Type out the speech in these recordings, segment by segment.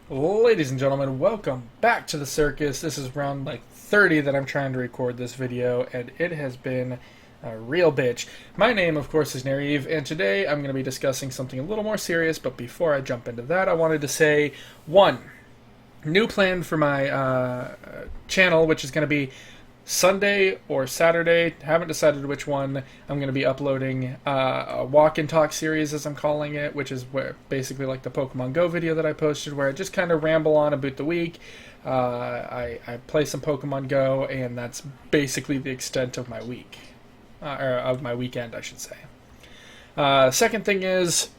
Ladies and gentlemen, welcome back to the circus. This is round 30 that I'm trying to record this video, and it has been a real bitch. My name, of course, is Nareve, and today I'm going to be discussing something a little more serious, but before I jump into that, I wanted to say, one, new plan for my channel, which is going to be Sunday or Saturday. Haven't decided which one. I'm going to be uploading a walk and talk series, as I'm calling it, which is where basically like the Pokemon Go video that I posted, where I just kind of ramble on about the week. I play some Pokemon Go, and that's basically the extent of my week, or of my weekend, I should say. Second thing is,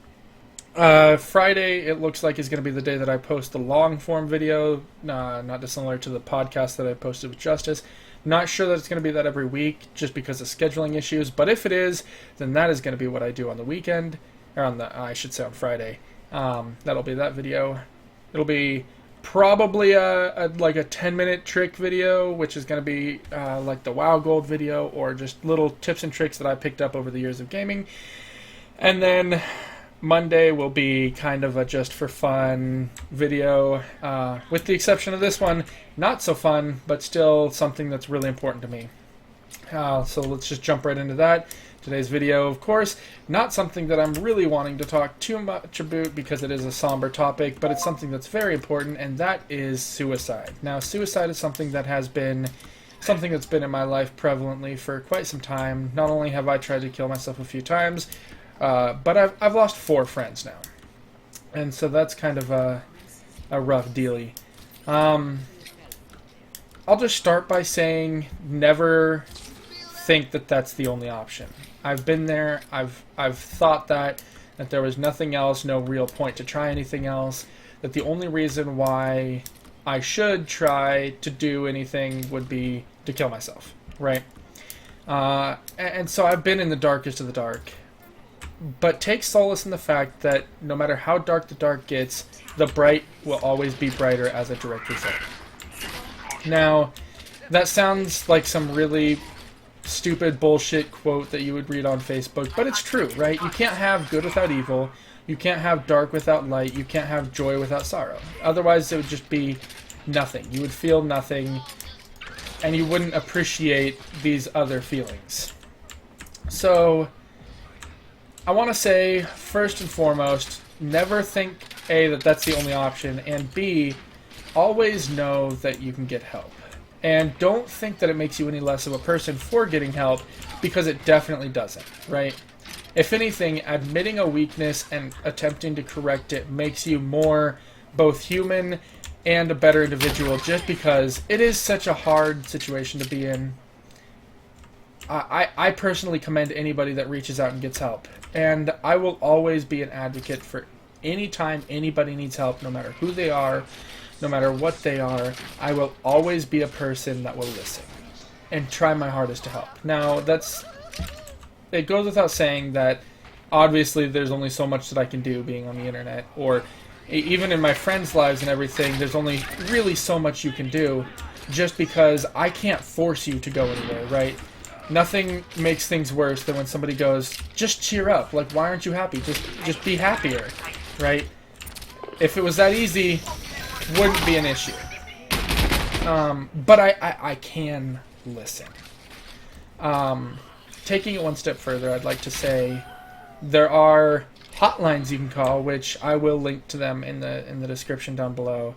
Friday, it looks like, is going to be the day that I post the long form video, not dissimilar to the podcast that I posted with Justice. Not sure that it's going to be that every week, just because of scheduling issues, but if it is, then that is going to be what I do on the weekend, or I should say on Friday. That'll be that video. It'll be probably a 10-minute trick video, which is going to be like the WoW Gold video, or just little tips and tricks that I picked up over the years of gaming. And then Monday will be kind of a just for fun video, with the exception of this one, not so fun, but still something that's really important to me. So let's just jump right into that. Today's video, of course, not something that I'm really wanting to talk too much about because it is a somber topic, but it's something that's very important, and that is suicide. Now, suicide is something that has been something that's been in my life prevalently for quite some time. Not only have I tried to kill myself a few times, but I've lost 4 friends now, and so that's kind of a rough dealie. I'll just start by saying never think that that's the only option. I've been there. I've thought that there was nothing else, no real point to try anything else. That the only reason why I should try to do anything would be to kill myself, right? And so I've been in the darkest of the dark. But take solace in the fact that no matter how dark the dark gets, the bright will always be brighter as a direct result. Now, that sounds like some really stupid bullshit quote that you would read on Facebook, but it's true, right? You can't have good without evil. You can't have dark without light. You can't have joy without sorrow. Otherwise, it would just be nothing. You would feel nothing, and you wouldn't appreciate these other feelings. So I want to say, first and foremost, never think, A, that that's the only option, and B, always know that you can get help. And don't think that it makes you any less of a person for getting help, because it definitely doesn't, right? If anything, admitting a weakness and attempting to correct it makes you more both human and a better individual, just because it is such a hard situation to be in. I personally commend anybody that reaches out and gets help. And I will always be an advocate for any time anybody needs help, no matter who they are, no matter what they are. I will always be a person that will listen and try my hardest to help. Now, it goes without saying that obviously there's only so much that I can do being on the internet, or even in my friends' lives and everything, there's only really so much you can do, just because I can't force you to go anywhere, right? Nothing makes things worse than when somebody goes, just cheer up. Like, why aren't you happy? Just be happier, right? If it was that easy, wouldn't be an issue. But I can listen. Taking it one step further, I'd like to say there are hotlines you can call, which I will link to them in the description down below.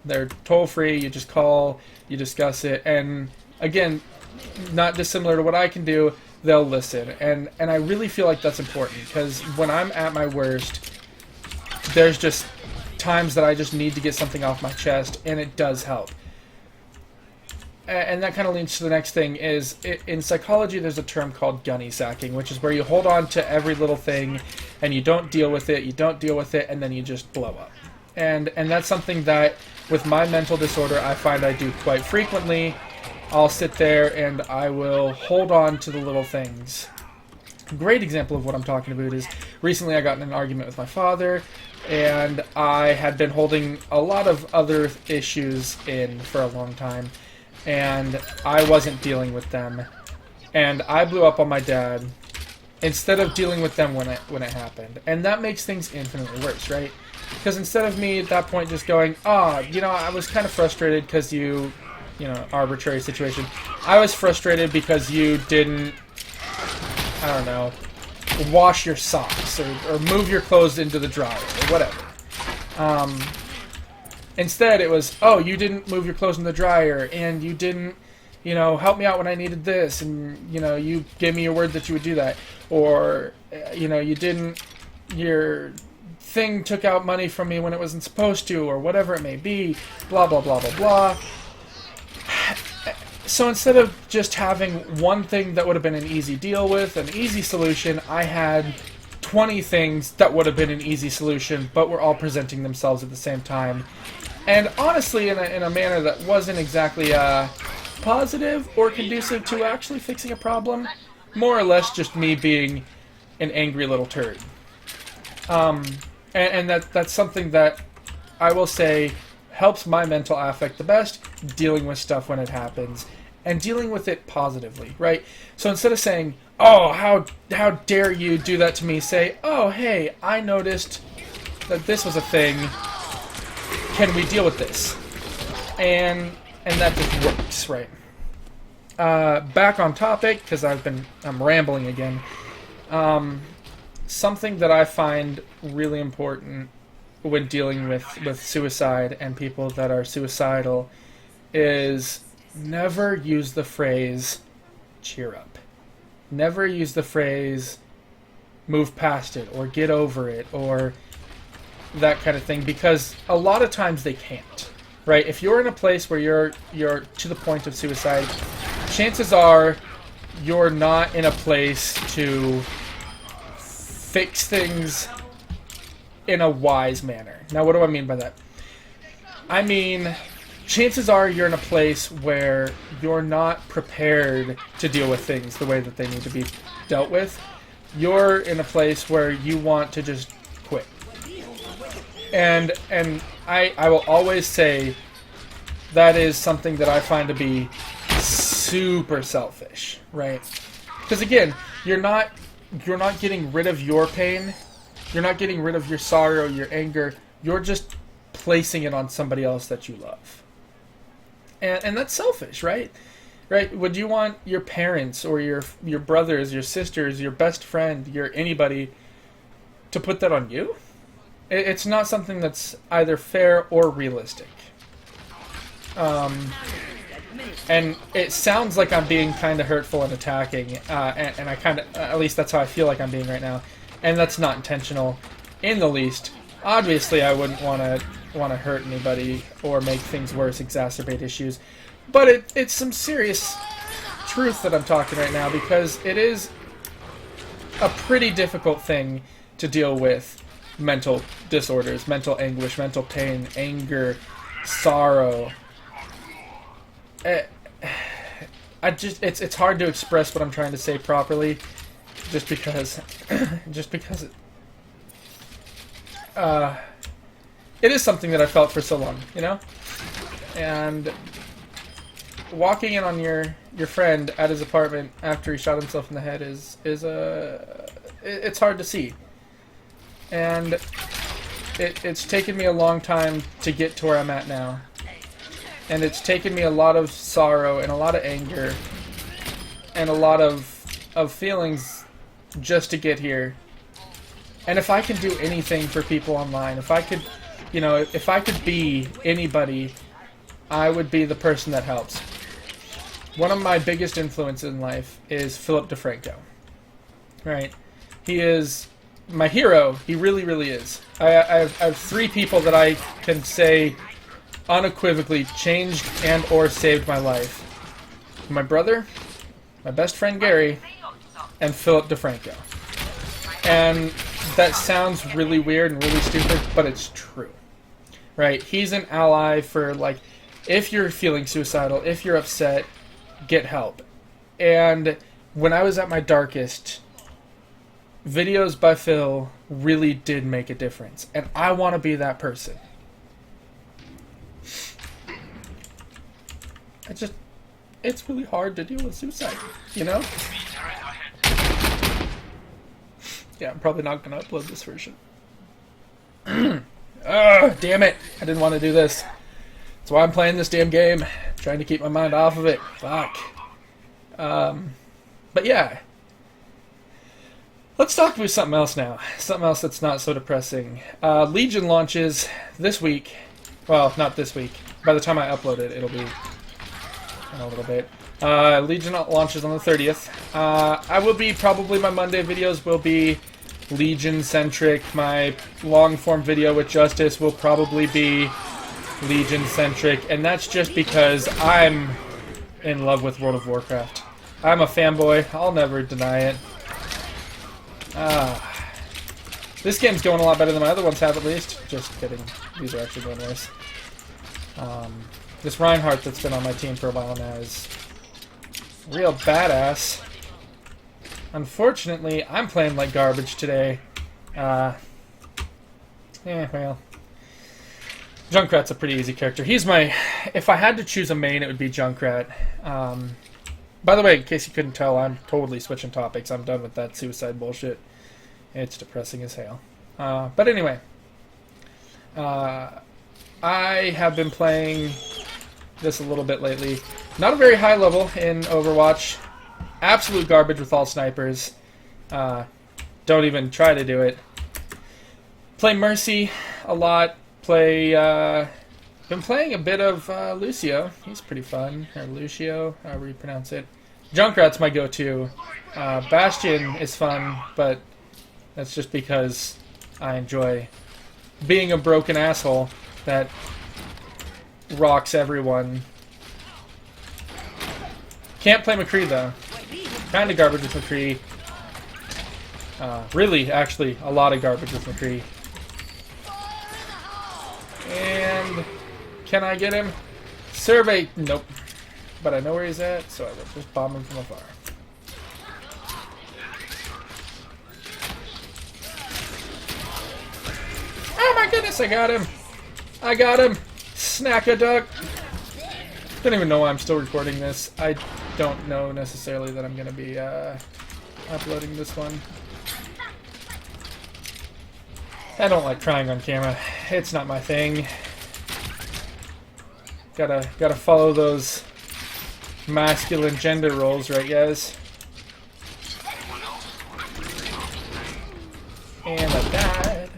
They're toll-free. You just call, you discuss it, and again, not dissimilar to what I can do, they'll listen. And I really feel like that's important, because when I'm at my worst, there's just times that I just need to get something off my chest, and it does help. And that kind of leads to the next thing, is in psychology there's a term called gunny sacking, which is where you hold on to every little thing and you don't deal with it, and then you just blow up. And that's something that, with my mental disorder, I find I do quite frequently. I'll sit there and I will hold on to the little things. A great example of what I'm talking about is recently I got in an argument with my father, and I had been holding a lot of other issues in for a long time, and I wasn't dealing with them, and I blew up on my dad instead of dealing with them when it happened, and that makes things infinitely worse, right? Because instead of me at that point just going, oh, you know, I was kind of frustrated because you know, arbitrary situation. I was frustrated because you didn't, I don't know, wash your socks or move your clothes into the dryer or whatever. Instead, it was, oh, you didn't move your clothes in the dryer and you didn't, you know, help me out when I needed this, and, you know, you gave me your word that you would do that. Or, you know, you didn't, your thing took out money from me when it wasn't supposed to, or whatever it may be, blah, blah, blah, blah, blah. So instead of just having one thing that would have been an easy deal with, an easy solution, I had 20 things that would have been an easy solution, but were all presenting themselves at the same time. And honestly, in a manner that wasn't exactly positive or conducive to actually fixing a problem. More or less just me being an angry little turd. And that's something that I will say helps my mental affect the best, dealing with stuff when it happens, and dealing with it positively, right? So instead of saying, oh, how dare you do that to me, say, oh, hey, I noticed that this was a thing. Can we deal with this? And that just works, right? Back on topic, because I'm rambling again. Something that I find really important when dealing with suicide and people that are suicidal is never use the phrase cheer up. Never use the phrase move past it or get over it or that kind of thing, because a lot of times they can't, right? If you're in a place where you're to the point of suicide, chances are you're not in a place to fix things in a wise manner. Now, what do I mean by that? I mean, chances are you're in a place where you're not prepared to deal with things the way that they need to be dealt with. You're in a place where you want to just quit. And I will always say that is something that I find to be super selfish, right? Because again, you're not getting rid of your pain. You're not getting rid of your sorrow, your anger. You're just placing it on somebody else that you love. And that's selfish, right? Right? Would you want your parents or your brothers, your sisters, your best friend, your anybody to put that on you? It's not something that's either fair or realistic. And it sounds like I'm being kind of hurtful and attacking, and I kind of, at least that's how I feel like I'm being right now, and that's not intentional in the least. Obviously, I wouldn't want to hurt anybody or make things worse, exacerbate issues, but it's some serious truth that I'm talking right now, because it is a pretty difficult thing to deal with. Mental disorders, mental anguish, mental pain, anger, sorrow. It's hard to express what I'm trying to say properly, just because it is something that I felt for so long, you know. And walking in on your friend at his apartment after he shot himself in the head it's hard to see. And it's taken me a long time to get to where I'm at now. And it's taken me a lot of sorrow and a lot of anger and a lot of feelings just to get here. And if I could do anything for people online, if I could, you know, if I could be anybody, I would be the person that helps. One of my biggest influences in life is Philip DeFranco. Right? He is my hero. He really, really is. I have three people that I can say unequivocally changed and or saved my life. My brother, my best friend Gary, and Philip DeFranco. And that sounds really weird and really stupid, but it's true. Right? He's an ally for, like, if you're feeling suicidal, if you're upset, get help. And when I was at my darkest, videos by Phil really did make a difference. And I want to be that person. It's really hard to deal with suicide, you know? Yeah, I'm probably not going to upload this version. Ugh, damn it. I didn't want to do this. That's why I'm playing this damn game. Trying to keep my mind off of it. Fuck. But yeah. Let's talk about something else now. Something else that's not so depressing. Legion launches this week. Well, not this week. By the time I upload it, it'll be in a little bit. Legion launches on the 30th. I will be, probably my Monday videos will be Legion-centric. My long-form video with Justice will probably be Legion-centric. And that's just because I'm in love with World of Warcraft. I'm a fanboy. I'll never deny it. This game's going a lot better than my other ones have, at least. Just kidding. These are actually going worse. This Reinhardt that's been on my team for a while now is real badass. Unfortunately, I'm playing like garbage today. Well. Junkrat's a pretty easy character. He's my... If I had to choose a main, it would be Junkrat. By the way, in case you couldn't tell, I'm totally switching topics. I'm done with that suicide bullshit. It's depressing as hell. But anyway. I have been playing this a little bit lately. Not a very high level in Overwatch. Absolute garbage with all snipers. Don't even try to do it. Play Mercy a lot. Been playing a bit of Lucio. He's pretty fun. Or Lucio, however you pronounce it. Junkrat's my go-to. Bastion is fun, but that's just because I enjoy being a broken asshole that rocks everyone. Can't play McCree though. Kinda garbage with McCree. Really, actually, a lot of garbage with McCree. And can I get him? Survey. Nope. But I know where he's at, so I will just bomb him from afar. Oh my goodness, I got him! I got him! Snack-a-duck! Don't even know why I'm still recording this. I don't know necessarily that I'm going to be uploading this one. I don't like crying on camera. It's not my thing. Gotta follow those masculine gender roles, right, guys? And I died.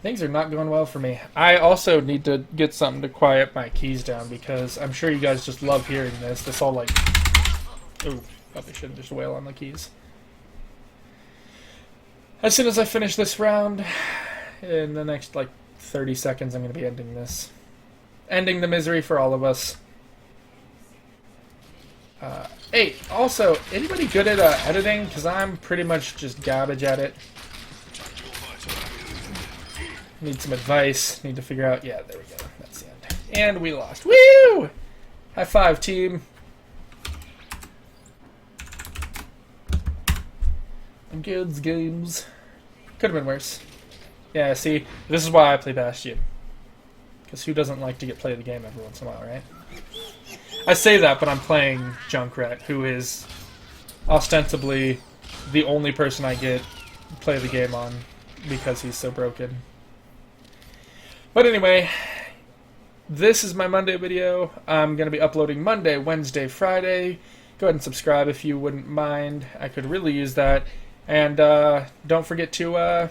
Things are not going well for me. I also need to get something to quiet my keys down because I'm sure you guys just love hearing this. This all like... Ooh, probably shouldn't just wail on the keys. As soon as I finish this round, in the next like 30 seconds, I'm going to be ending this. Ending the misery for all of us. Hey, also, anybody good at editing? Because I'm pretty much just garbage at it. Need some advice. Need to figure out... Yeah, there we go. That's the end. And we lost. Woo! High five, team. Good games. Could have been worse. Yeah, see? This is why I play Bastion. Because who doesn't like to get play the game every once in a while, right? I say that, but I'm playing Junkrat, who is ostensibly the only person I get play the game on because he's so broken. But anyway, this is my Monday video. I'm going to be uploading Monday, Wednesday, Friday. Go ahead and subscribe if you wouldn't mind. I could really use that. And don't forget to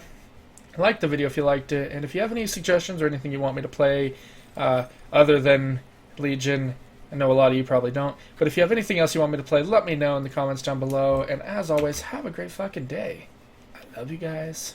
like the video if you liked it. And if you have any suggestions or anything you want me to play other than Legion, I know a lot of you probably don't. But if you have anything else you want me to play, let me know in the comments down below. And as always, have a great fucking day. I love you guys.